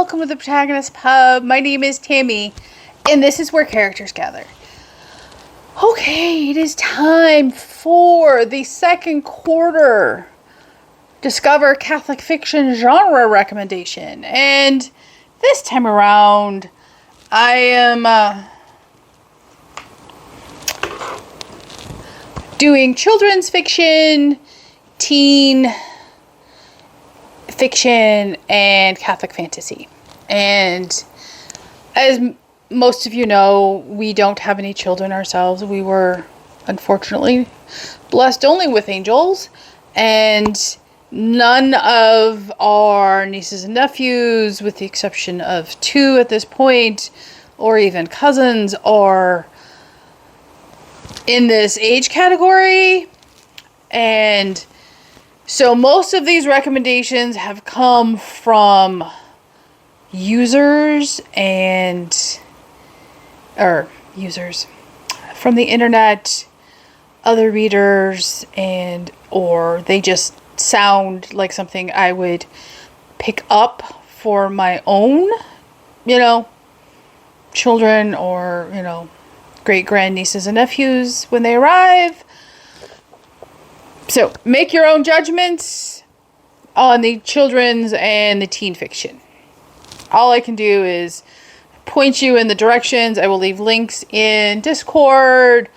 welcome to the Protagonist Pub. My name is Tammy, and this is where characters gather. Okay, it is time for the second quarter Discover Catholic Fiction genre recommendation. And this time around, I am doing children's fiction, teen fiction, and Catholic fantasy. And as most of you know, we don't have any children ourselves. We were unfortunately blessed only with angels, and none of our nieces and nephews, with the exception of 2 at this point, or even cousins, are in this age category. And so most of these recommendations have come from users from the internet, other readers, or they just sound like something I would pick up for my own, children, or, great grandnieces and nephews when they arrive. So make your own judgments on the children's and the teen fiction. All I can do is point you in the directions. I will leave links in Discord.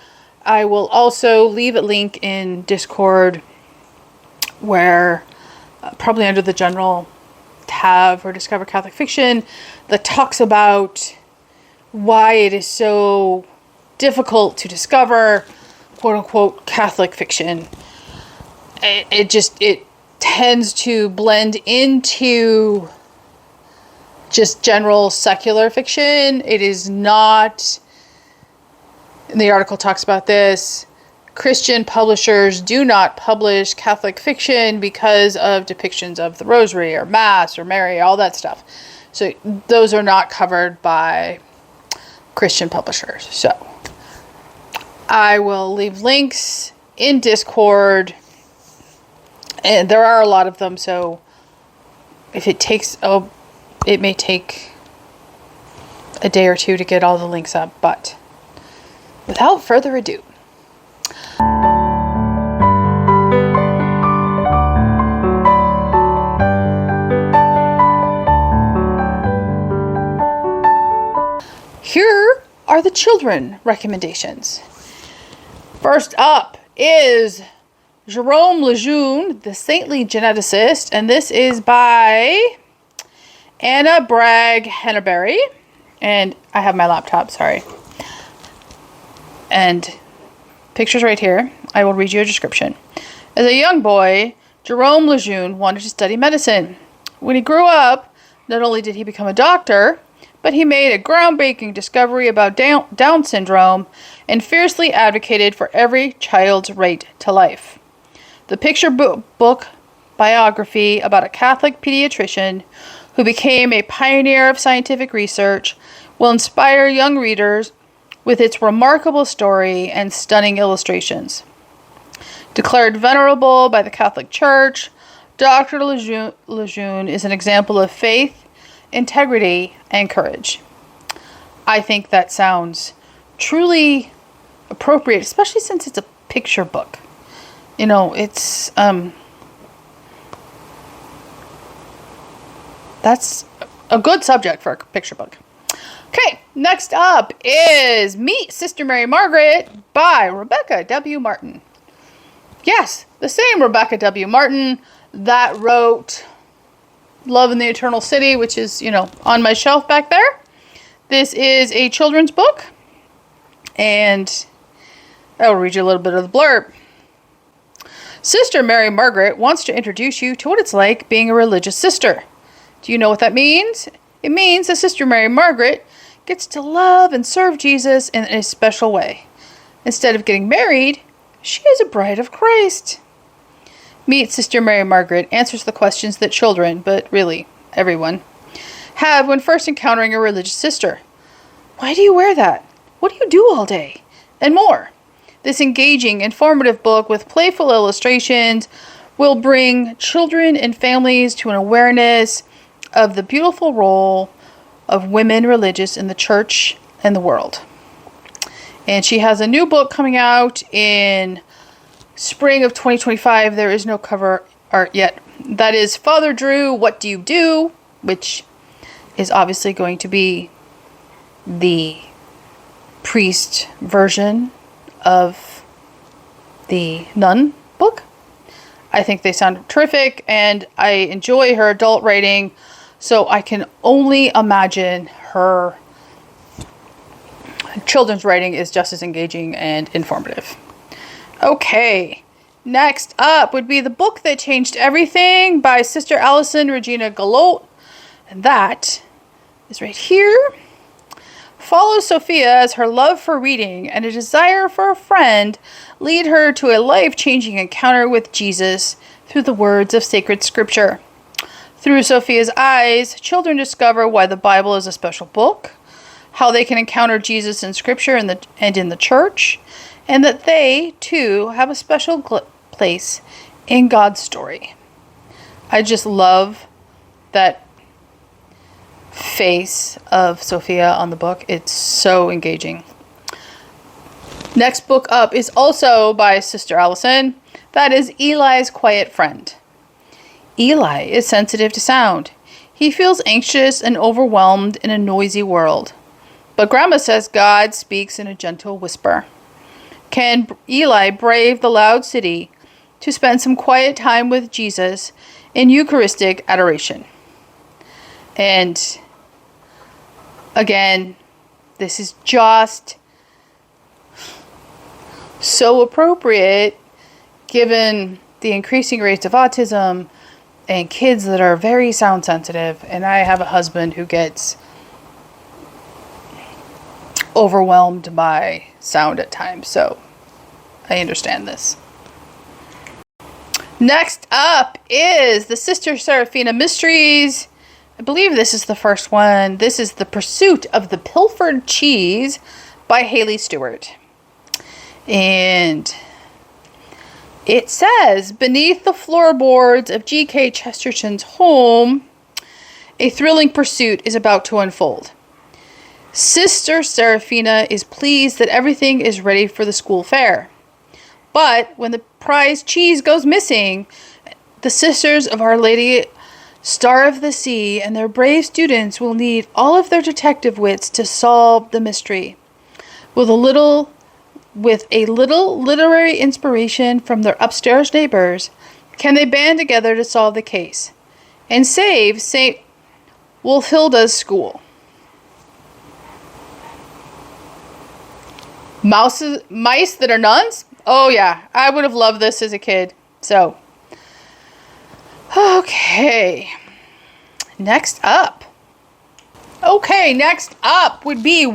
I will also leave a link in Discord where probably under the general tab for Discover Catholic Fiction that talks about why it is so difficult to discover quote unquote Catholic fiction. It tends to blend into just general secular fiction. It is not, and the article talks about this, Christian publishers do not publish Catholic fiction because of depictions of the Rosary or Mass or Mary, all that stuff. So those are not covered by Christian publishers. So I will leave links in Discord. And there are a lot of them, so if it takes, it may take a day or 2 to get all the links up, but without further ado. Here are the children recommendations. First up is Jerome Lejeune, The Saintly Geneticist, and this is by Anna Bragg Henneberry. And I have my laptop, sorry. And pictures right here. I will read you a description. As a young boy, Jerome Lejeune wanted to study medicine. When he grew up, not only did he become a doctor, but he made a groundbreaking discovery about Down syndrome and fiercely advocated for every child's right to life. The picture book biography about a Catholic pediatrician who became a pioneer of scientific research will inspire young readers with its remarkable story and stunning illustrations. Declared venerable by the Catholic Church, Dr. Lejeune is an example of faith, integrity, and courage. I think that sounds truly appropriate, especially since it's a picture book. It's, that's a good subject for a picture book. Okay, next up is Meet Sister Mary Margaret by Rebecca W. Martin. Yes, the same Rebecca W. Martin that wrote Love in the Eternal City, which is, on my shelf back there. This is a children's book, and I'll read you a little bit of the blurb. Sister Mary Margaret wants to introduce you to what it's like being a religious sister. Do you know what that means? It means that Sister Mary Margaret gets to love and serve Jesus in a special way. Instead of getting married, she is a bride of Christ. Meet Sister Mary Margaret answers the questions that children, but really everyone, have when first encountering a religious sister. Why do you wear that? What do you do all day? And more. This engaging, informative book with playful illustrations will bring children and families to an awareness of the beautiful role of women religious in the church and the world. And she has a new book coming out in spring of 2025. There is no cover art yet. That is Father Drew, What Do You Do? Which is obviously going to be the priest version of the nun book. I think they sound terrific, and I enjoy her adult writing, so I can only imagine her children's writing is just as engaging and informative. Okay, next up would be The Book That Changed Everything by Sister Alison Regina Galot, and that is right here. Follows Sophia as her love for reading and a desire for a friend lead her to a life-changing encounter with Jesus through the words of sacred scripture. Through Sophia's eyes, children discover why the Bible is a special book, how they can encounter Jesus in scripture and in the church, and that they, too, have a special place in God's story. I just love that face of Sophia on the book. It's so engaging. Next book up is also by Sister Allison. That is Eli's Quiet Friend. Eli is sensitive to sound. He feels anxious and overwhelmed in a noisy world. But Grandma says God speaks in a gentle whisper. Can Eli brave the loud city to spend some quiet time with Jesus in Eucharistic adoration? And again, this is just so appropriate given the increasing rates of autism and kids that are very sound sensitive. And I have a husband who gets overwhelmed by sound at times, so I understand this. Next up is the Sister Seraphina Mysteries. I believe this is the first one. This is The Pursuit of the Pilfered Cheese by Haley Stewart. And it says, beneath the floorboards of G.K. Chesterton's home, a thrilling pursuit is about to unfold. Sister Seraphina is pleased that everything is ready for the school fair. But when the prize cheese goes missing, the Sisters of Our Lady Star of the Sea and their brave students will need all of their detective wits to solve the mystery. With a little literary inspiration from their upstairs neighbors, can they band together to solve the case and save St. Wolfhilda's school? Mice that are nuns? Oh yeah, I would have loved this as a kid. So, okay. Next up would be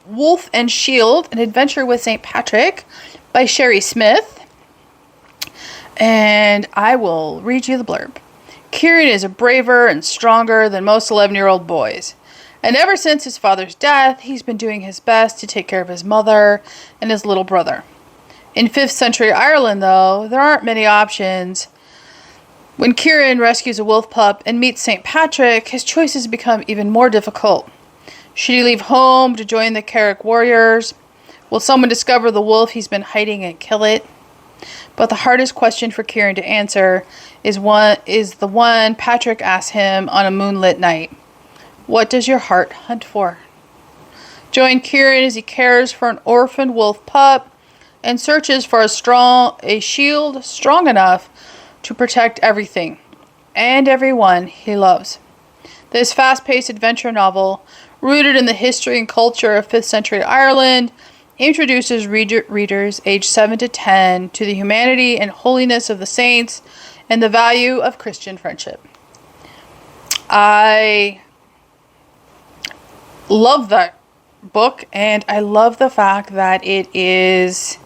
Wolf and Shield, An Adventure with St. Patrick by Sherry Smith. And I will read you the blurb. Kieran is braver and stronger than most 11-year-old boys. And ever since his father's death, he's been doing his best to take care of his mother and his little brother. In 5th century Ireland, though, there aren't many options. When Kieran rescues a wolf pup and meets St. Patrick, his choices become even more difficult. Should he leave home to join the Carrick warriors? Will someone discover the wolf he's been hiding and kill it? But the hardest question for Kieran to answer is the one Patrick asks him on a moonlit night. What does your heart hunt for? Join Kieran as he cares for an orphaned wolf pup and searches for a shield strong enough to protect everything and everyone he loves. This fast-paced adventure novel, rooted in the history and culture of 5th century Ireland, introduces readers aged 7 to 10 to the humanity and holiness of the saints and the value of Christian friendship. I love that book, and I love the fact that it is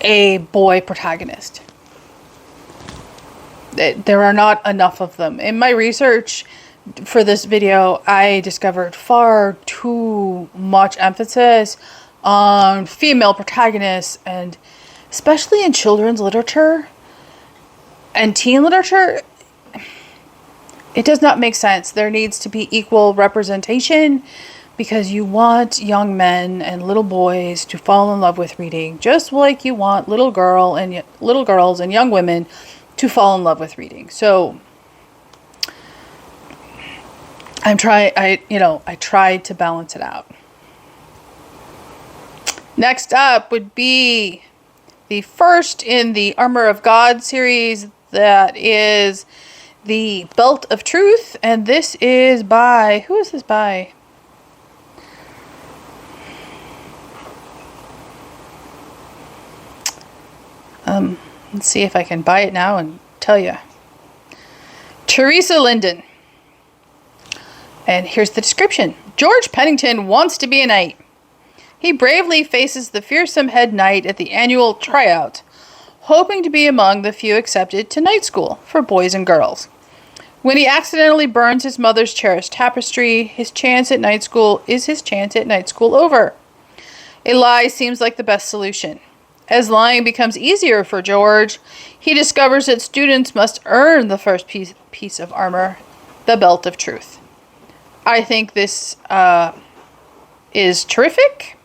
a boy protagonist. There are not enough of them. In my research for this video, I discovered far too much emphasis on female protagonists, and especially in children's literature and teen literature, it does not make sense. There needs to be equal representation because you want young men and little boys to fall in love with reading, just like you want little girls and young women to fall in love with reading. So I tried to balance it out. Next up would be the first in the Armor of God series, that is the Belt of Truth, and this is by, who is this by? Let's see if I can buy it now and tell you. Teresa Linden. And here's the description. George Pennington wants to be a knight. He bravely faces the fearsome head knight at the annual tryout, hoping to be among the few accepted to night school for boys and girls. When he accidentally burns his mother's cherished tapestry, his chance at night school over. A lie seems like the best solution. As lying becomes easier for George, he discovers that students must earn the first piece of armor, the Belt of Truth. I think this is terrific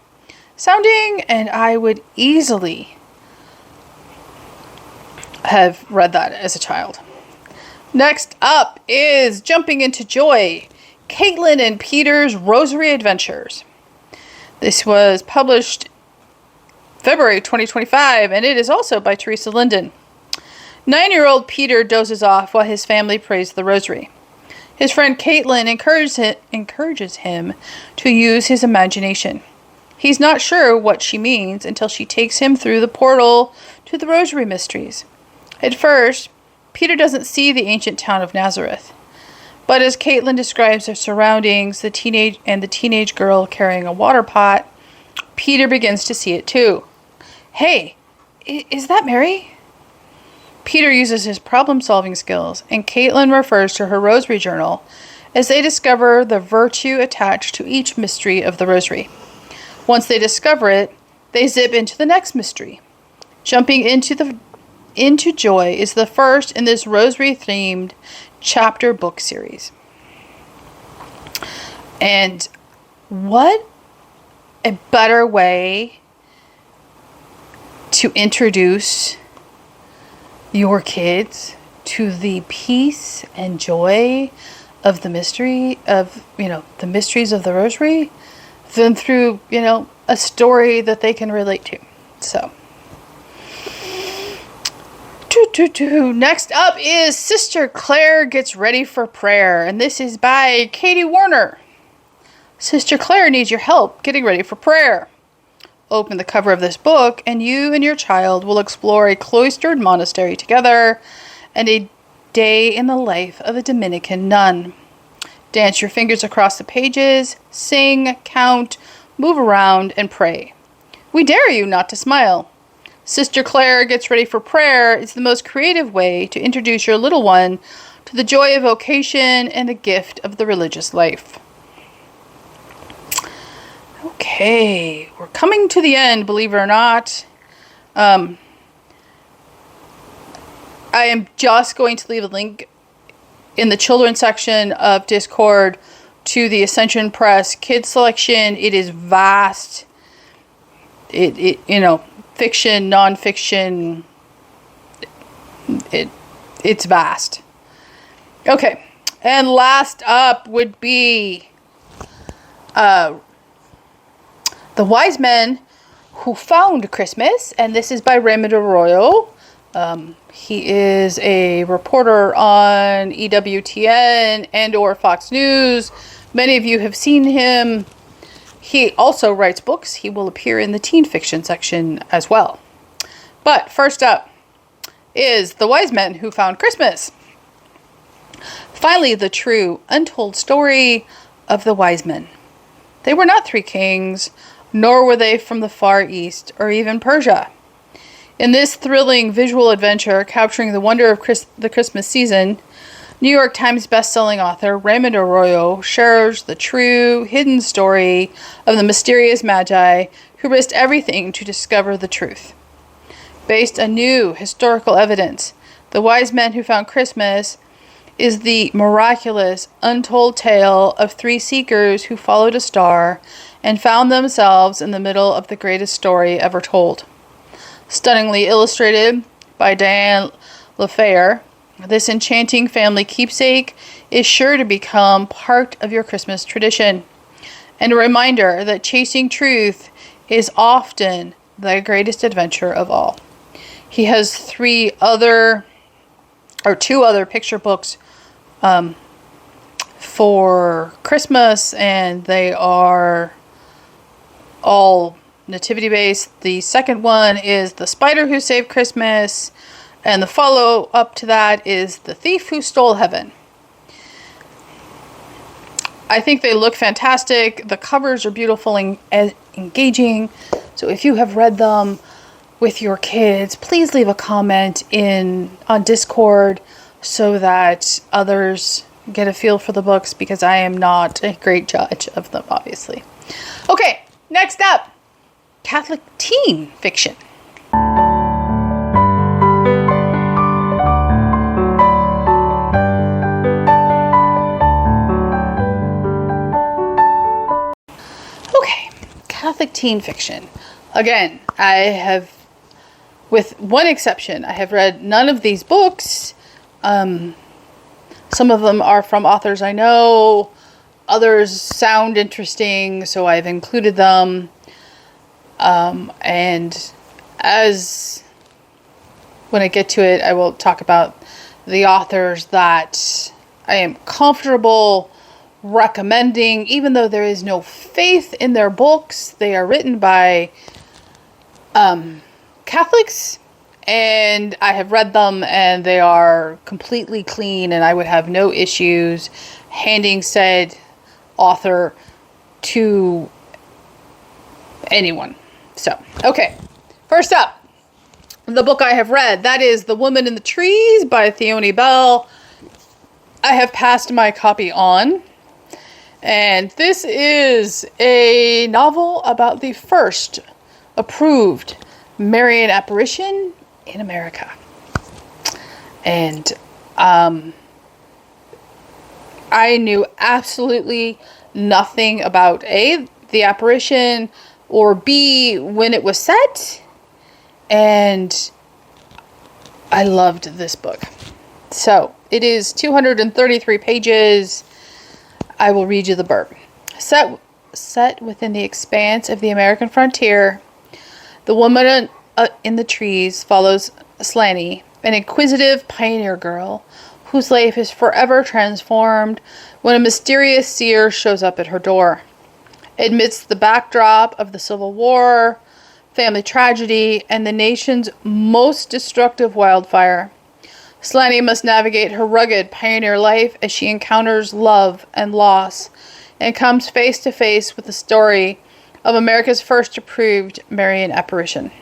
sounding, and I would easily have read that as a child. Next up is Jumping into Joy, Caitlin and Peter's Rosary Adventures. This was published February 2025, and it is also by Teresa Linden. 9-year-old Peter dozes off while his family prays the rosary. His friend Caitlin encourages him to use his imagination. He's not sure what she means until she takes him through the portal to the rosary mysteries. At first, Peter doesn't see the ancient town of Nazareth. But as Caitlin describes their surroundings, the teenage girl carrying a water pot, Peter begins to see it too. Hey, is that Mary? Peter uses his problem-solving skills, and Caitlin refers to her rosary journal as they discover the virtue attached to each mystery of the rosary. Once they discover it, they zip into the next mystery. Jumping into Joy is the first in this rosary-themed chapter book series. And what a better way to introduce your kids to the peace and joy of the mystery of, the mysteries of the rosary than through, a story that they can relate to. So, next up is Sister Claire Gets Ready for Prayer, and this is by Katie Warner. Sister Claire needs your help getting ready for prayer. Open the cover of this book, and you and your child will explore a cloistered monastery together and a day in the life of a Dominican nun. Dance your fingers across the pages, sing, count, move around, and pray. We dare you not to smile. Sister Claire Gets Ready for Prayer is the most creative way to introduce your little one to the joy of vocation and the gift of the religious life. Okay, we're coming to the end, believe it or not. I am just going to leave a link in the children's section of Discord to the Ascension Press Kids Selection. It is vast. Fiction, non-fiction. It's vast. Okay, and last up would be The Wise Men Who Found Christmas, and this is by Raymond Arroyo. He is a reporter on EWTN and or Fox News. Many of you have seen him. He also writes books. He will appear in the teen fiction section as well. But first up is The Wise Men Who Found Christmas. Finally, the true, untold story of the wise men. They were not three kings, nor were they from the Far East or even Persia. In this thrilling visual adventure capturing the wonder of the Christmas season, New York Times bestselling author Raymond Arroyo shares the true, hidden story of the mysterious magi who risked everything to discover the truth. Based on new historical evidence, The Wise Men Who Found Christmas is the miraculous, untold tale of three seekers who followed a star and found themselves in the middle of the greatest story ever told. Stunningly illustrated by Diane LaFayette, this enchanting family keepsake is sure to become part of your Christmas tradition, and a reminder that chasing truth is often the greatest adventure of all. He has two other picture books for Christmas, and they are all nativity based. The second one is The Spider Who Saved Christmas, and the follow up to that is The Thief Who Stole Heaven. I think they look fantastic. The covers are beautiful and engaging. So if you have read them with your kids, please leave a comment on Discord so that others get a feel for the books, because I am not a great judge of them, obviously. Okay, next up, Catholic teen fiction. Okay, Catholic teen fiction. Again, I have, with one exception, I have read none of these books. Some of them are from authors I know. Others sound interesting, so I've included them. And when I get to it, I will talk about the authors that I am comfortable recommending, even though there is no faith in their books. They are written by Catholics, and I have read them, and they are completely clean, and I would have no issues handing said author to anyone. So, okay. First up, the book I have read, that is The Woman in the Trees by Theoni Bell. I have passed my copy on, and this is a novel about the first approved Marian apparition in America. And I knew absolutely nothing about A, the apparition, or B, when it was set, and I loved this book. So, it is 233 pages. I will read you the blurb. Set within the expanse of the American frontier, The Woman in the Trees follows Slaney, an inquisitive pioneer girl whose life is forever transformed when a mysterious seer shows up at her door. Amidst the backdrop of the Civil War, family tragedy, and the nation's most destructive wildfire, Slaney must navigate her rugged pioneer life as she encounters love and loss and comes face to face with the story of America's first approved Marian apparition.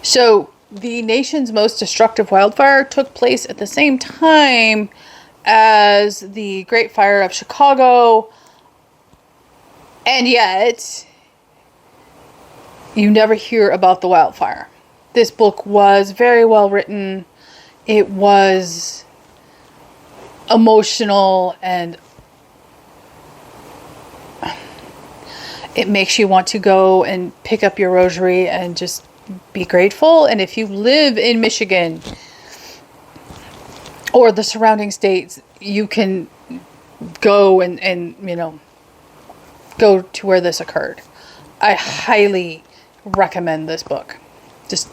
So, the nation's most destructive wildfire took place at the same time as the Great Fire of Chicago, and yet you never hear about the wildfire. This book was very well written. It was emotional, and it makes you want to go and pick up your rosary and just be grateful. And if you live in Michigan or the surrounding states, you can go and go to where this occurred. I highly recommend this book. Just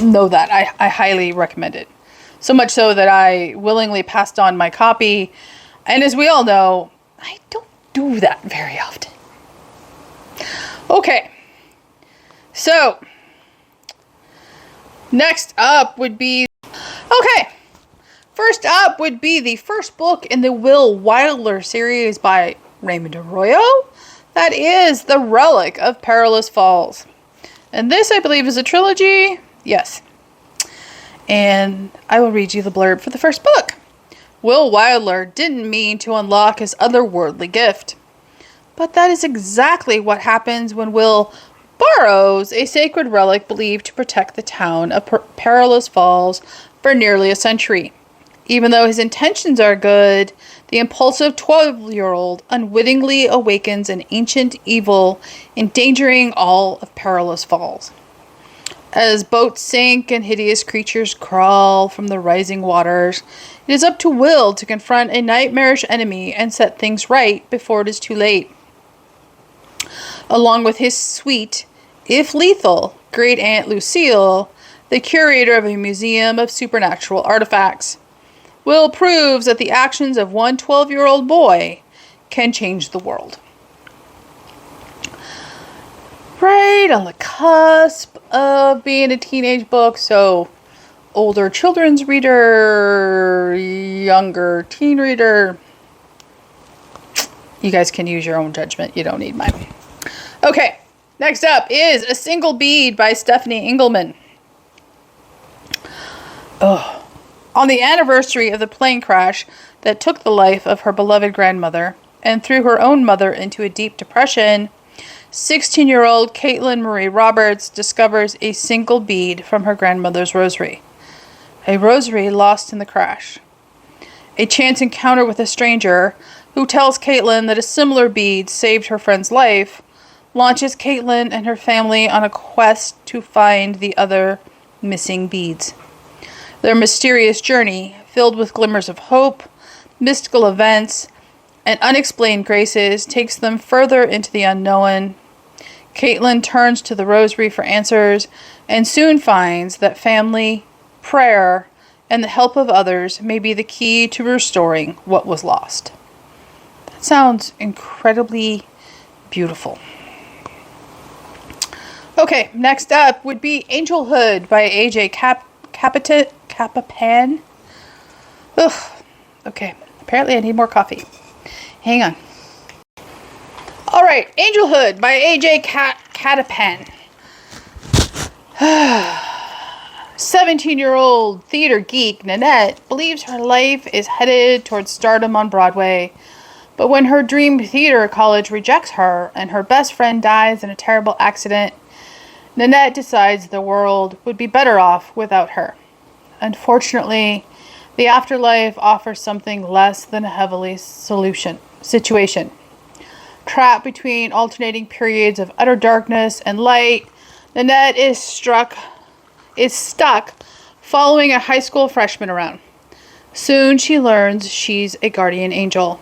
know that. I highly recommend it. So much so that I willingly passed on my copy. And as we all know, I don't do that very often. Okay. So, next up would be... Okay. First up would be the first book in the Will Wilder series by Raymond Arroyo. That is The Relic of Perilous Falls. And this, I believe, is a trilogy. Yes. And I will read you the blurb for the first book. Will Wilder didn't mean to unlock his otherworldly gift. But that is exactly what happens when Will borrows a sacred relic believed to protect the town of Perilous Falls for nearly a century. Even though his intentions are good, the impulsive 12-year-old unwittingly awakens an ancient evil, endangering all of Perilous Falls. As boats sink and hideous creatures crawl from the rising waters, it is up to Will to confront a nightmarish enemy and set things right before it is too late. Along with his sweet, if lethal, great aunt Lucille, the curator of a museum of supernatural artifacts, Will proves that the actions of one 12-year-old boy can change the world. Right on the cusp of being a teenage book, so older children's reader, younger teen reader. You guys can use your own judgment. You don't need mine. Okay, next up is A Single Bead by Stephanie Engelman. On the anniversary of the plane crash that took the life of her beloved grandmother and threw her own mother into a deep depression, 16-year-old Caitlin Marie Roberts discovers a single bead from her grandmother's rosary. A rosary lost in the crash. A chance encounter with a stranger who tells Caitlin that a similar bead saved her friend's life launches Caitlin and her family on a quest to find the other missing beads. Their mysterious journey, filled with glimmers of hope, mystical events, and unexplained graces, takes them further into the unknown. Caitlin turns to the rosary for answers and soon finds that family, prayer, and the help of others may be the key to restoring what was lost. That sounds incredibly beautiful. Okay, next up would be Angelhood by A.J. Capapan. Ugh. Okay, apparently I need more coffee. Hang on. Alright, Angelhood by A.J. Capapan. 17-year-old theater geek Nanette believes her life is headed towards stardom on Broadway. But when her dream theater college rejects her and her best friend dies in a terrible accident, Nanette decides the world would be better off without her. Unfortunately, the afterlife offers something less than a heavenly situation. Trapped between alternating periods of utter darkness and light, Nanette is stuck following a high school freshman around. Soon she learns she's a guardian angel,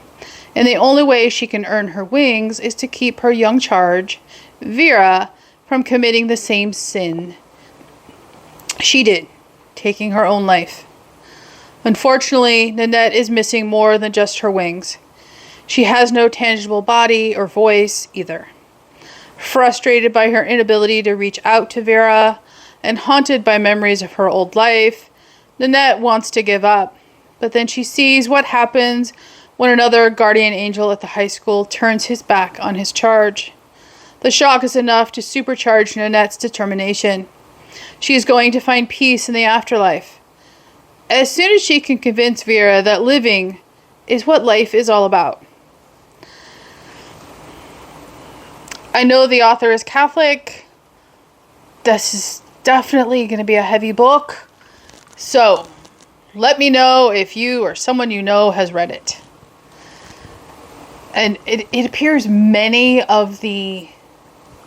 and the only way she can earn her wings is to keep her young charge, Vera, from committing the same sin she did, taking her own life. Unfortunately, Nanette is missing more than just her wings. She has no tangible body or voice either. Frustrated by her inability to reach out to Vera and haunted by memories of her old life, Nanette wants to give up. But then she sees what happens when another guardian angel at the high school turns his back on his charge. The shock is enough to supercharge Nanette's determination. She is going to find peace in the afterlife. As soon as she can convince Vera that living is what life is all about. I know the author is Catholic. This is definitely going to be a heavy book. So, let me know if you or someone you know has read it. And it appears many of the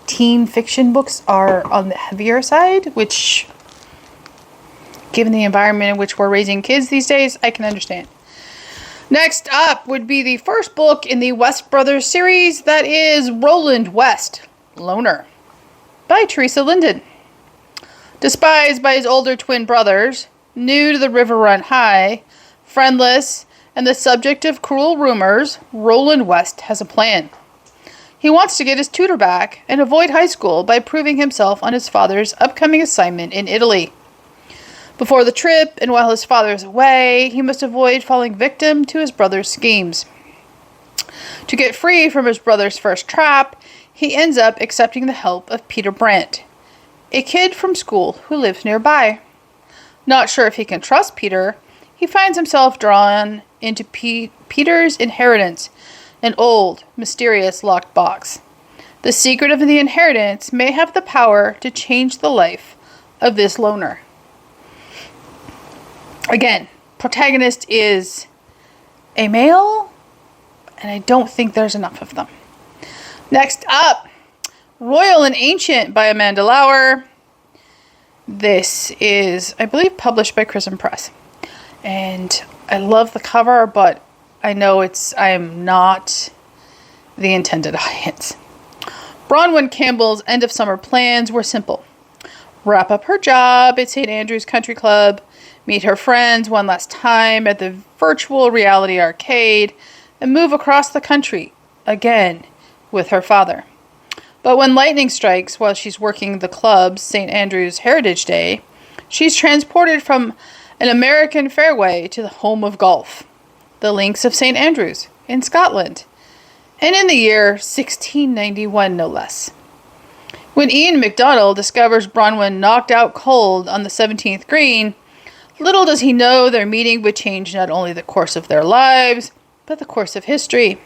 teen fiction books are on the heavier side, which, given the environment in which we're raising kids these days, I can understand. Next up would be the first book in the West Brothers series, that is Roland West, Loner, by Teresa Linden. Despised by his older twin brothers, new to the River Run High, friendless, and the subject of cruel rumors, Roland West has a plan. He wants to get his tutor back and avoid high school by proving himself on his father's upcoming assignment in Italy. Before the trip, and while his father is away, he must avoid falling victim to his brother's schemes. To get free from his brother's first trap, he ends up accepting the help of Peter Brandt, a kid from school who lives nearby. Not sure if he can trust Peter, he finds himself drawn into Peter's inheritance, an old, mysterious locked box. The secret of the inheritance may have the power to change the life of this loner. Again, protagonist is a male, and I don't think there's enough of them. Next up, Royal and Ancient by Amanda Lauer. This is, I believe, published by Chrism Press. And I love the cover, but I know I am not the intended audience. Bronwyn Campbell's end of summer plans were simple. Wrap up her job at St. Andrew's Country Club, meet her friends one last time at the virtual reality arcade, and move across the country again with her father. But when lightning strikes while she's working the club's St. Andrew's Heritage Day, she's transported from an American fairway to the home of golf, the Links of St. Andrews in Scotland, and in the year 1691 no less. When Ian MacDonald discovers Bronwyn knocked out cold on the 17th green, little does he know their meeting would change not only the course of their lives, but the course of history.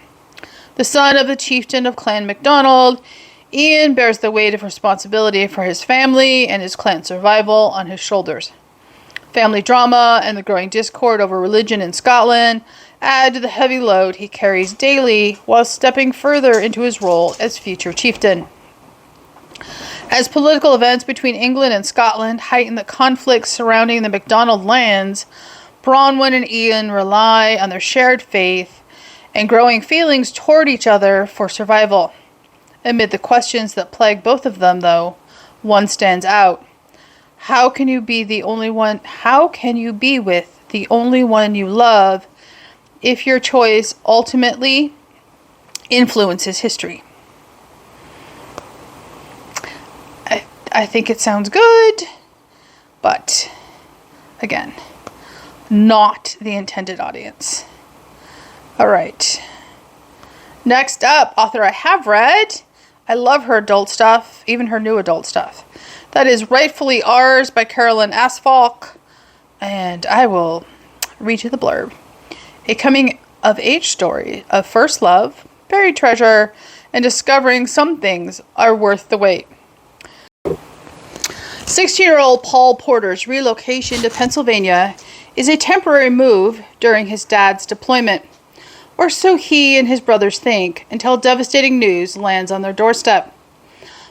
The son of the chieftain of Clan MacDonald, Ian bears the weight of responsibility for his family and his clan's survival on his shoulders. Family drama and the growing discord over religion in Scotland add to the heavy load he carries daily while stepping further into his role as future chieftain. As political events between England and Scotland heighten the conflicts surrounding the MacDonald lands, Bronwyn and Ian rely on their shared faith and growing feelings toward each other for survival. Amid the questions that plague both of them, though, one stands out. How can you be with the only one you love if your choice ultimately influences history? I think it sounds good, but again, not the intended audience. All right. Next up, author I have read. I love her adult stuff, even her new adult stuff. That is Rightfully Ours by Carolyn Asfalk, and I will read you the blurb. A coming-of-age story of first love, buried treasure, and discovering some things are worth the wait. 16-year-old Paul Porter's relocation to Pennsylvania is a temporary move during his dad's deployment, or so he and his brothers think, until devastating news lands on their doorstep.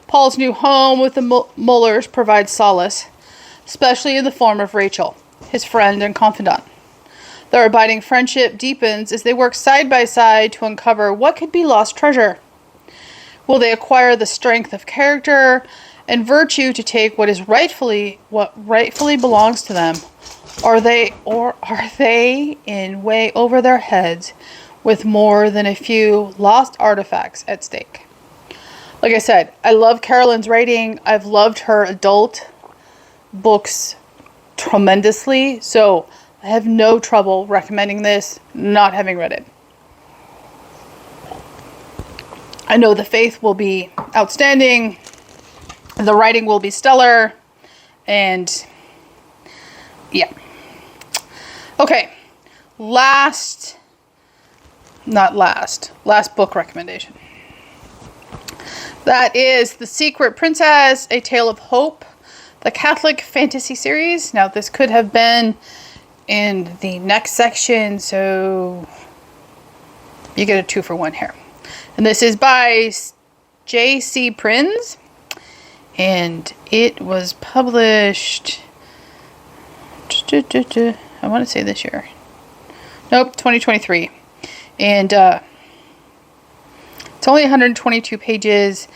Paul's new home with the Mullers provides solace, especially in the form of Rachel, his friend and confidant. Their abiding friendship deepens as they work side by side to uncover what could be lost treasure. Will they acquire the strength of character and virtue to take what rightfully belongs to them, or are they in way over their heads with more than a few lost artifacts at stake? Like I said, I love Carolyn's writing. I've loved her adult books tremendously, so I have no trouble recommending this, not having read it. I know the faith will be outstanding, the writing will be stellar, and yeah. Okay, last book recommendation. That is The Secret Princess, A Tale of Hope, the Catholic fantasy series. Now, this could have been in the next section, so you get a 2-for-1 here. And this is by J.C. Prinz, and it was published, I want to say this year. Nope, 2023. And it's only 122 pages.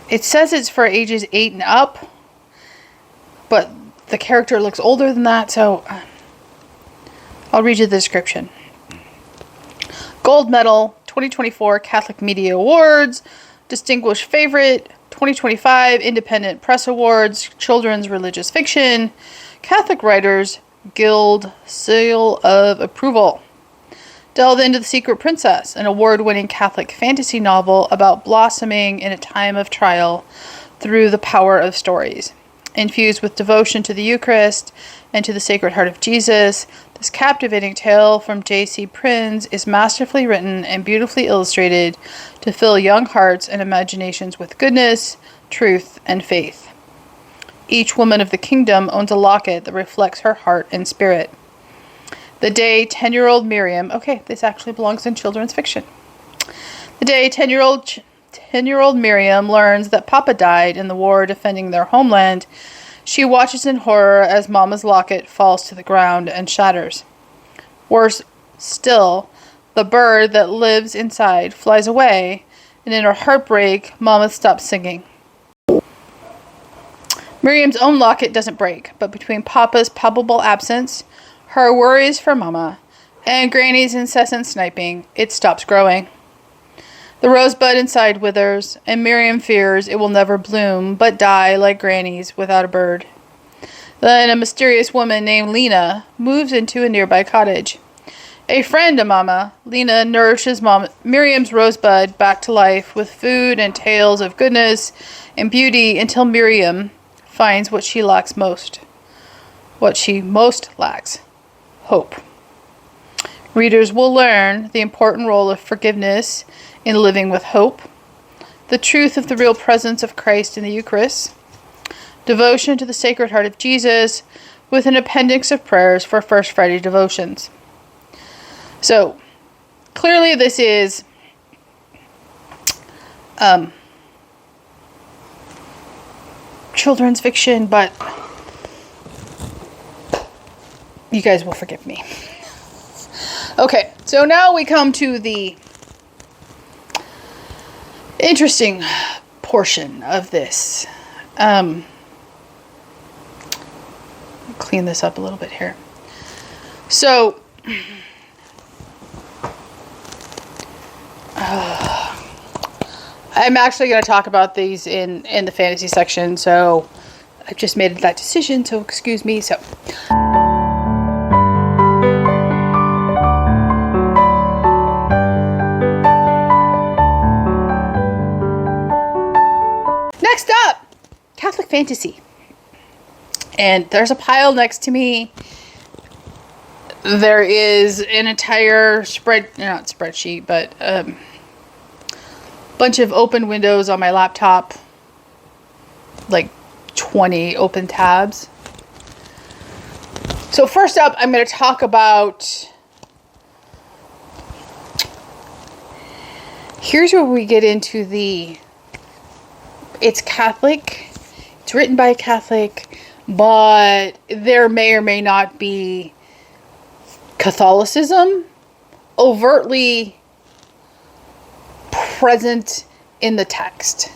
It says it's for ages 8 and up, but the character looks older than that, so I'll read you the description. Gold medal, 2024 Catholic Media Awards, distinguished favorite, 2025 Independent Press Awards, Children's Religious Fiction, Catholic Writers Guild Seal of Approval. Delve into The Secret Princess, an award-winning Catholic fantasy novel about blossoming in a time of trial through the power of stories. Infused with devotion to the Eucharist and to the Sacred Heart of Jesus, this captivating tale from J.C. Prinz is masterfully written and beautifully illustrated to fill young hearts and imaginations with goodness, truth, and faith. Each woman of the kingdom owns a locket that reflects her heart and spirit. The day 10-year-old Miriam, okay, this actually belongs in children's fiction. The day 10-year-old Miriam learns that Papa died in the war defending their homeland, she watches in horror as Mama's locket falls to the ground and shatters. Worse still, the bird that lives inside flies away, and in her heartbreak, Mama stops singing. Miriam's own locket doesn't break, but between Papa's palpable absence, her worries for Mama, and Granny's incessant sniping, it stops growing. The rosebud inside withers, and Miriam fears it will never bloom, but die like Granny's without a bird. Then a mysterious woman named Lena moves into a nearby cottage. A friend of Mama, Lena nourishes Miriam's rosebud back to life with food and tales of goodness and beauty until Miriam finds what she lacks most. What she most lacks: hope. Readers will learn the important role of forgiveness in living with hope, the truth of the real presence of Christ in the Eucharist, devotion to the Sacred Heart of Jesus, with an appendix of prayers for First Friday devotions. So, clearly this is children's fiction, but you guys will forgive me. Okay, so now we come to the interesting portion of this. Clean this up a little bit here. So, I'm actually going to talk about these in the fantasy section, so I've just made that decision, so excuse me. So, next up, Catholic fantasy. And there's a pile next to me. There is an entire spreadsheet, but bunch of open windows on my laptop, like 20 open tabs. So first up, I'm going to talk about, here's where we get into it's Catholic, it's written by a Catholic, but there may or may not be Catholicism overtly present in the text.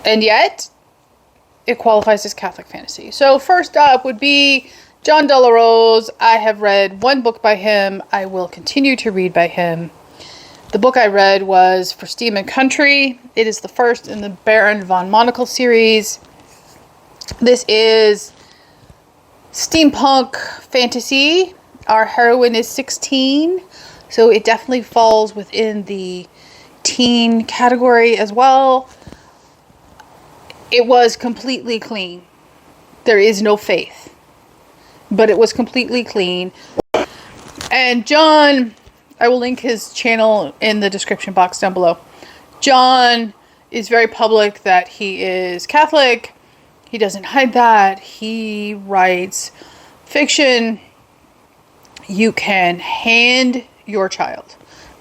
And yet, it qualifies as Catholic fantasy. So first up would be John Delarose. I have read one book by him. I will continue to read by him. The book I read was For Steam and Country. It is the first in the Baron von Monocle series. This is steampunk fantasy. Our heroine is 16, so it definitely falls within the teen category as well. It was completely clean. There is no faith, but it was completely clean. And John, I will link his channel in the description box down below. John is very public that he is Catholic. He doesn't hide that. He writes fiction you can hand your child,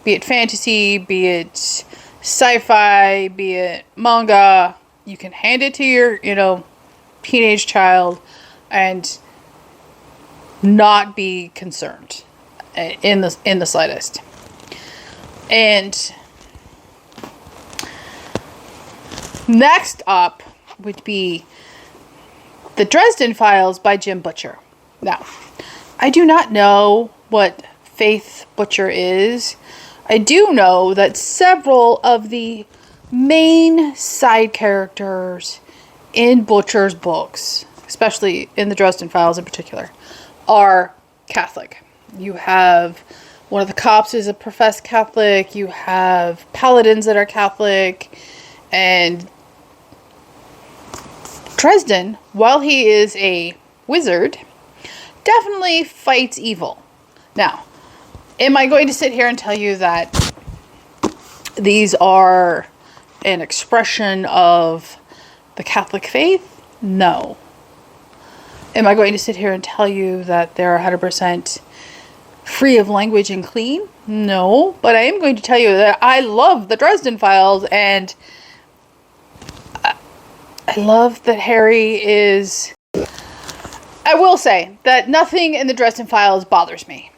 be it fantasy, be it sci-fi, be it manga. You can hand it to your, teenage child and not be concerned in the slightest. And next up would be The Dresden Files by Jim Butcher. Now, I do not know what Faith Butcher is. I do know that several of the main side characters in Butcher's books, especially in the Dresden Files in particular, are Catholic. You have one of the cops is a professed Catholic. You have paladins that are Catholic. And Dresden, while he is a wizard, definitely fights evil. Now, am I going to sit here and tell you that these are an expression of the Catholic faith? No. Am I going to sit here and tell you that they're 100% free of language and clean? No. But I am going to tell you that I love the Dresden Files, and I love that Harry is... I will say that nothing in the Dresden Files bothers me.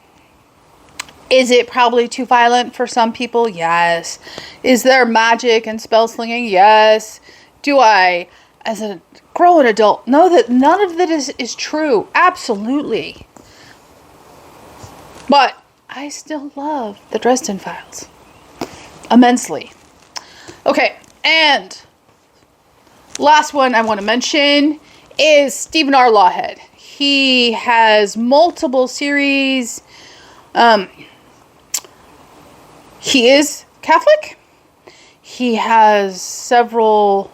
Is it probably too violent for some people? Yes. Is there magic and spell slinging? Yes. Do I, as a grown adult, know that none of that is true? Absolutely. But I still love the Dresden Files immensely. Okay, and last one I want to mention is Stephen R. Lawhead. He has multiple series. He is Catholic. He has several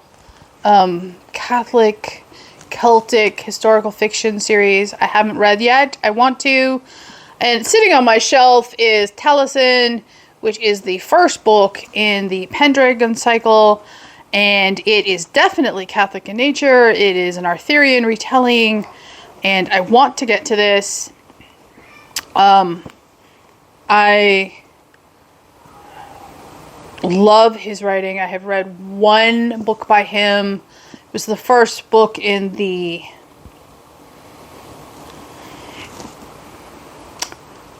Catholic, Celtic, historical fiction series I haven't read yet. I want to. And sitting on my shelf is Taliesin, which is the first book in the Pendragon cycle. And it is definitely Catholic in nature. It is an Arthurian retelling. And I want to get to this. I love his writing. I have read one book by him. It was the first book in the...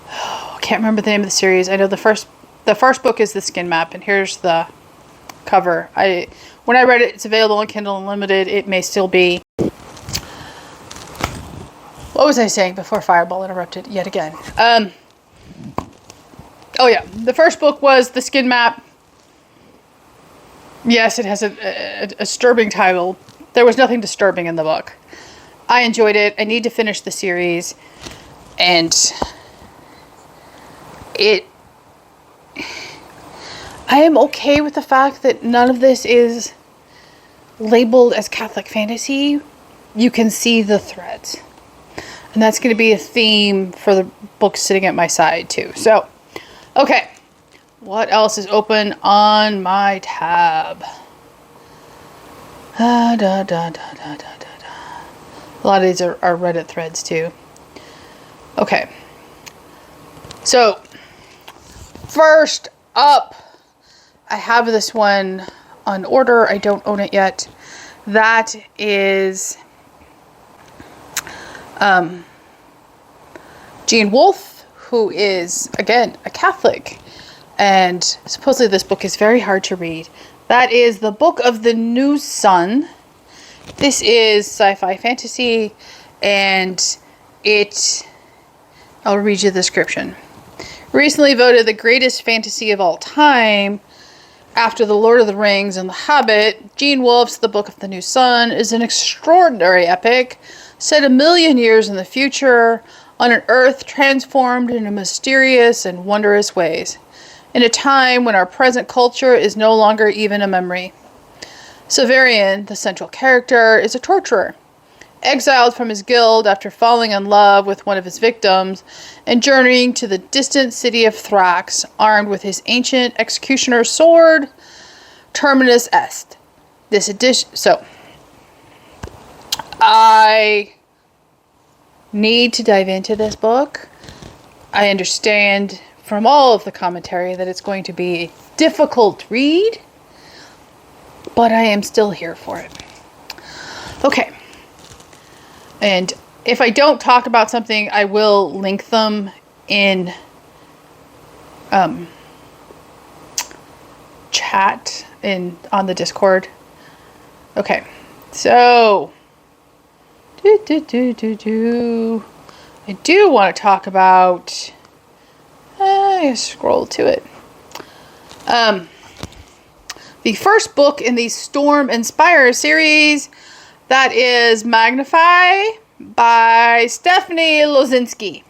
I can't remember the name of the series. I know the first book is The Skin Map, and here's the cover. When I read it, it's available on Kindle Unlimited. It may still be. What was I saying before Fireball interrupted yet again? Oh yeah, the first book was The Skin Map. Yes, it has a disturbing title. There was nothing disturbing in the book. I enjoyed it. I need to finish the series. And I am okay with the fact that none of this is labeled as Catholic fantasy. You can see the threads. And that's going to be a theme for the book sitting at my side too. So, okay. What else is open on my tab? A lot of these are Reddit threads too. Okay. So, first up, I have this one on order. I don't own it yet. That is Gene Wolfe, who is, again, a Catholic. And supposedly this book is very hard to read. That is The Book of the New Sun. This is sci-fi fantasy, and I'll read you the description. Recently voted the greatest fantasy of all time, after The Lord of the Rings and The Hobbit, Gene Wolfe's The Book of the New Sun is an extraordinary epic set 1,000,000 years in the future on an Earth transformed in mysterious and wondrous ways, in a time when our present culture is no longer even a memory. Severian, the central character, is a torturer, exiled from his guild after falling in love with one of his victims and journeying to the distant city of Thrax, armed with his ancient executioner's sword, Terminus Est. So, I need to dive into this book. I understand from all of the commentary that it's going to be a difficult read, but I am still here for it. Okay. And if I don't talk about something, I will link them in chat on the Discord. Okay. So I do want to talk about scroll to it. The first book in the Storm and Spire series, that is Magnify by Stephanie Lozinski.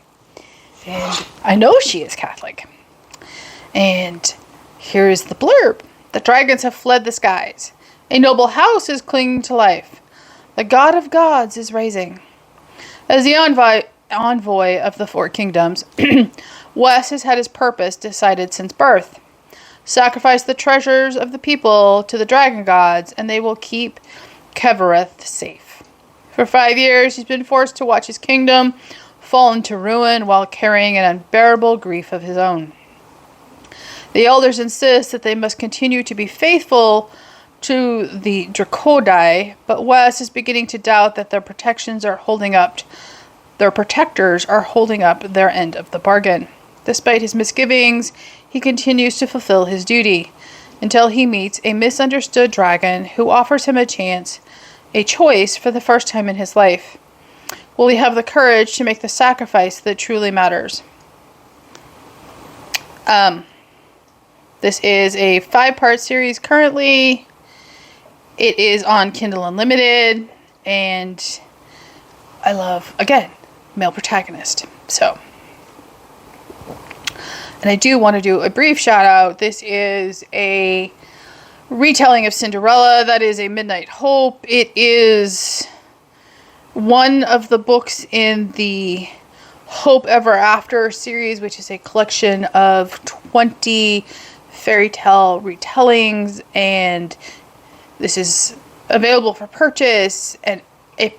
And I know she is Catholic. And here is the blurb. The dragons have fled the skies. A noble house is clinging to life. The God of gods is rising. As the envoy of the four kingdoms, Wes has had his purpose decided since birth. Sacrifice the treasures of the people to the dragon gods, and they will keep Kevereth safe. For 5 years, he's been forced to watch his kingdom fall into ruin while carrying an unbearable grief of his own. The elders insist that they must continue to be faithful to the Dracodae, but Wes is beginning to doubt that their protectors are holding up their end of the bargain. Despite his misgivings, he continues to fulfill his duty until he meets a misunderstood dragon who offers him a choice for the first time in his life. Will he have the courage to make the sacrifice that truly matters? This is a 5-part series currently. It is on Kindle Unlimited, and I love, again, male protagonist. So, and I do want to do a brief shout out. This is a retelling of Cinderella. That is a Midnight Hope. It is one of the books in the Hope Ever After series, which is a collection of 20 fairy tale retellings, and this is available for purchase, and a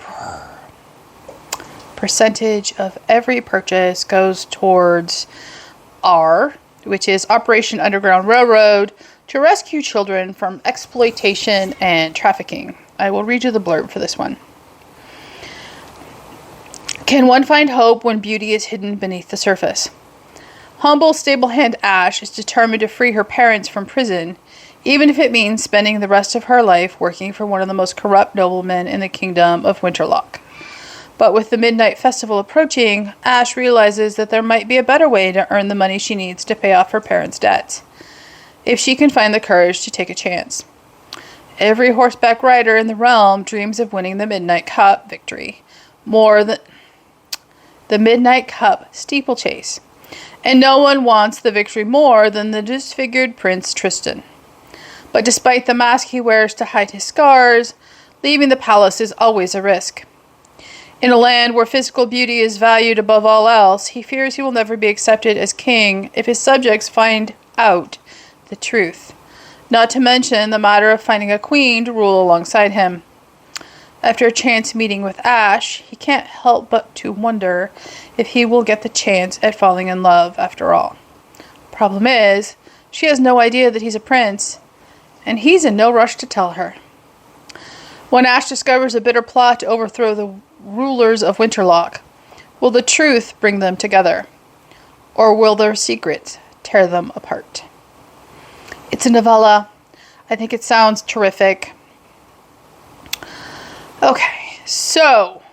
percentage of every purchase goes towards R, which is Operation Underground Railroad, to rescue children from exploitation and trafficking. I will read you the blurb for this one. Can one find hope when beauty is hidden beneath the surface? Humble stable hand Ash is determined to free her parents from prison, even if it means spending the rest of her life working for one of the most corrupt noblemen in the kingdom of Winterlock. But with the Midnight Festival approaching, Ash realizes that there might be a better way to earn the money she needs to pay off her parents' debts, if she can find the courage to take a chance. Every horseback rider in the realm dreams of winning the Midnight Cup victory, more than the Midnight Cup steeplechase, and no one wants the victory more than the disfigured Prince Tristan. But despite the mask he wears to hide his scars, leaving the palace is always a risk. In a land where physical beauty is valued above all else, he fears he will never be accepted as king if his subjects find out the truth, not to mention the matter of finding a queen to rule alongside him. After a chance meeting with Ash, he can't help but to wonder if he will get the chance at falling in love after all. Problem is, she has no idea that he's a prince, and he's in no rush to tell her. When Ash discovers a bitter plot to overthrow the rulers of Winterlock, will the truth bring them together, or will their secrets tear them apart? It's a novella. I think it sounds terrific. Okay, so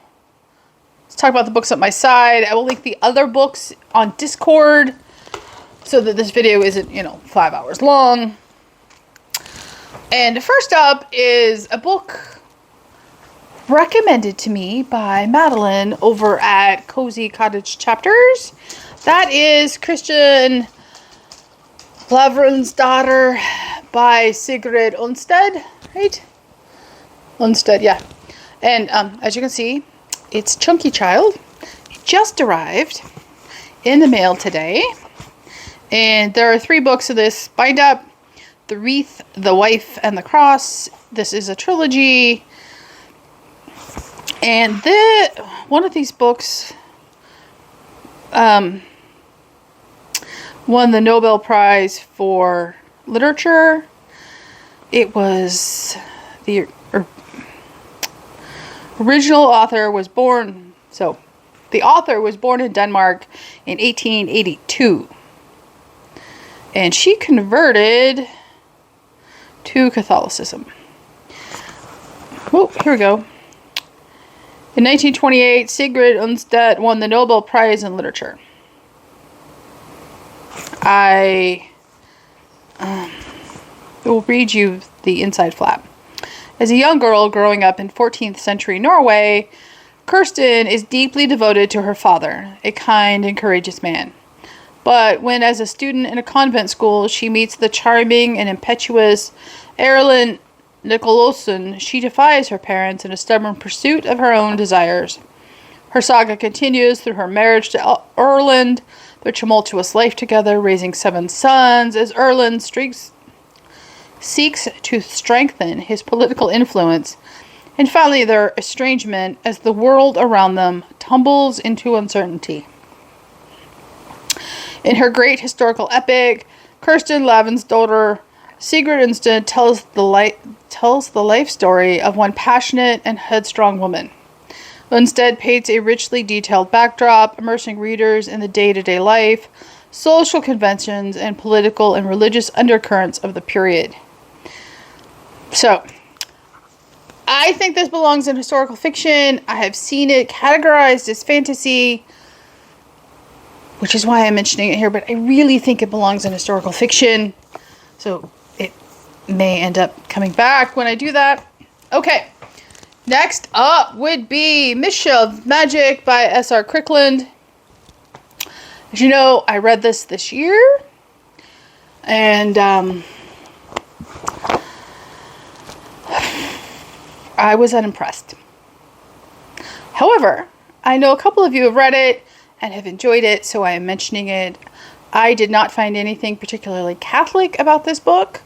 let's talk about the books at my side. I will link the other books on Discord so that this video isn't, 5 hours long. And first up is a book recommended to me by Madeline over at Cozy Cottage Chapters. That is Christian Lavren's Daughter by Sigrid Undstedt, right? Undstedt, yeah. And as you can see, it's Chunky Child. It just arrived in the mail today. And there are 3 books of this bind up: The Wreath, The Wife, and The Cross. This is a trilogy. And one of these books won the Nobel Prize for Literature. It was the original author was born, the author was born in Denmark in 1882. And she converted to Catholicism. Oh, here we go. In 1928, Sigrid Undstedt won the Nobel Prize in Literature. I will read you the inside flap. As a young girl growing up in 14th century Norway, Kirsten is deeply devoted to her father, a kind and courageous man. But when, as a student in a convent school, she meets the charming and impetuous Erlend Nicolason, she defies her parents in a stubborn pursuit of her own desires. Her saga continues through her marriage to Erlend, their tumultuous life together, raising 7 sons, as Erlend seeks to strengthen his political influence and finally their estrangement as the world around them tumbles into uncertainty. In her great historical epic, Kirsten Lavensdotter, Sigrid Undset tells the life story of one passionate and headstrong woman. Undset paints a richly detailed backdrop, immersing readers in the day-to-day life, social conventions, and political and religious undercurrents of the period. So, I think this belongs in historical fiction. I have seen it categorized as fantasy, which is why I'm mentioning it here, but I really think it belongs in historical fiction. So, it may end up coming back when I do that. Okay. Next up would be Mishra of Magic by S.R. Strickland. As you know, I read this year. And I was unimpressed. However, I know a couple of you have read it and have enjoyed it, so I am mentioning it. I did not find anything particularly Catholic about this book.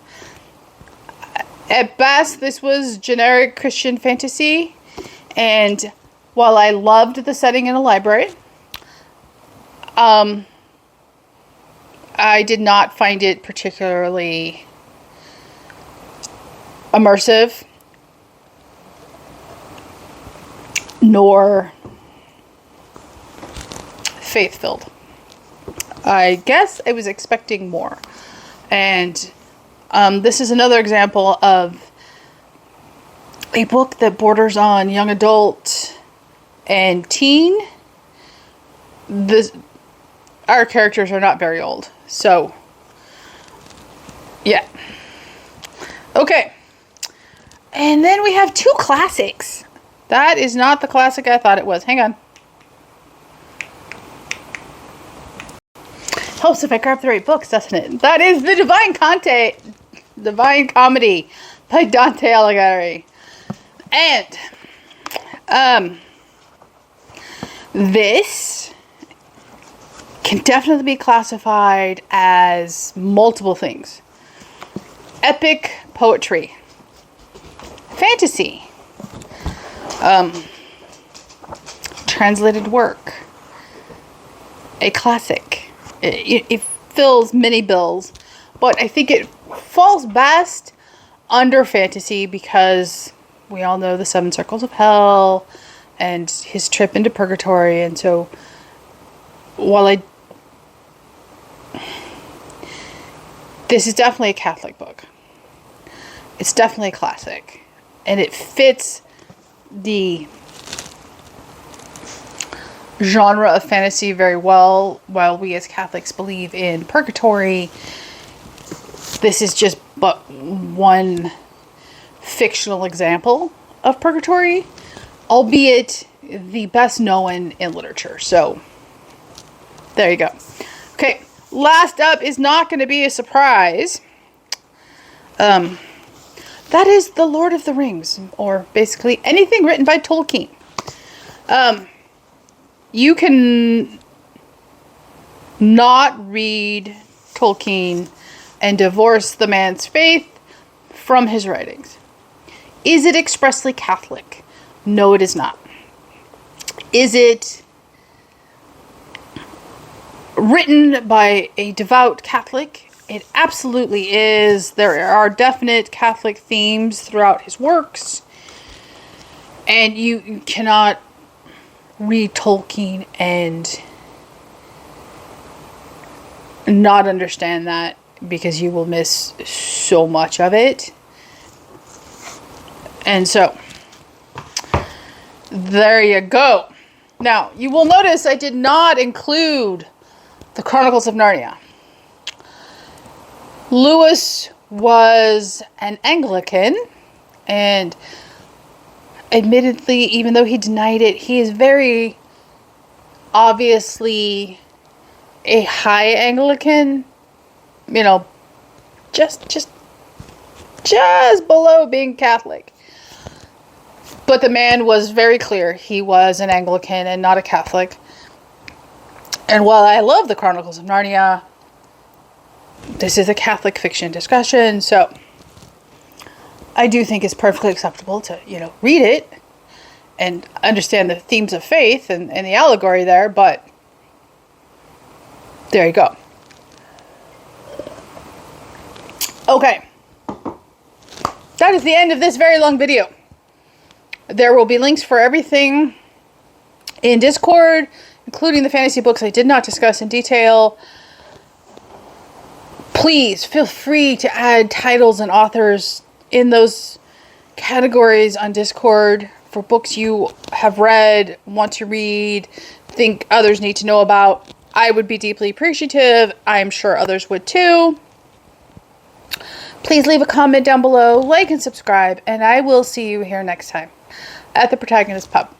At best, this was generic Christian fantasy, and while I loved the setting in a library, I did not find it particularly immersive, nor faith-filled. I guess I was expecting more. And this is another example of a book that borders on young adult and teen. Our characters are not very old. So, yeah. Okay. And then we have two classics. That is not the classic I thought it was. Hang on. Helps if I grab the right books, doesn't it? That is The Divine Comedy by Dante Alighieri. And this can definitely be classified as multiple things. Epic poetry, fantasy, translated work, a classic. It fills many bills, but I think it falls best under fantasy because we all know the 7 Circles of Hell and his trip into purgatory, and so while this is definitely a Catholic book. It's definitely a classic, and it fits the genre of fantasy very well. While we as Catholics believe in purgatory, this is just but one fictional example of purgatory, albeit the best known in literature. So there you go. Okay, last up is not going to be a surprise. That is The Lord of the Rings, or basically anything written by Tolkien. You can not read Tolkien and divorce the man's faith from his writings. Is it expressly Catholic? No, it is not. Is it written by a devout Catholic? It absolutely is. There are definite Catholic themes throughout his works, and you cannot read Tolkien and not understand that, because you will miss so much of it. And so there you go. Now, you will notice I did not include the Chronicles of Narnia. Lewis was an Anglican, and admittedly, even though he denied it, he is very obviously a high Anglican, you know, just below being Catholic. But the man was very clear he was an Anglican and not a Catholic. And while I love the Chronicles of Narnia, this is a Catholic fiction discussion, so I do think it's perfectly acceptable to, read it and understand the themes of faith and the allegory there, but there you go. Okay. That is the end of this very long video. There will be links for everything in Discord, including the fantasy books I did not discuss in detail. Please feel free to add titles and authors in those categories on Discord for books you have read, want to read, think others need to know about. I would be deeply appreciative. I'm sure others would too. Please leave a comment down below, like and subscribe, and I will see you here next time at the Protagonist Pub.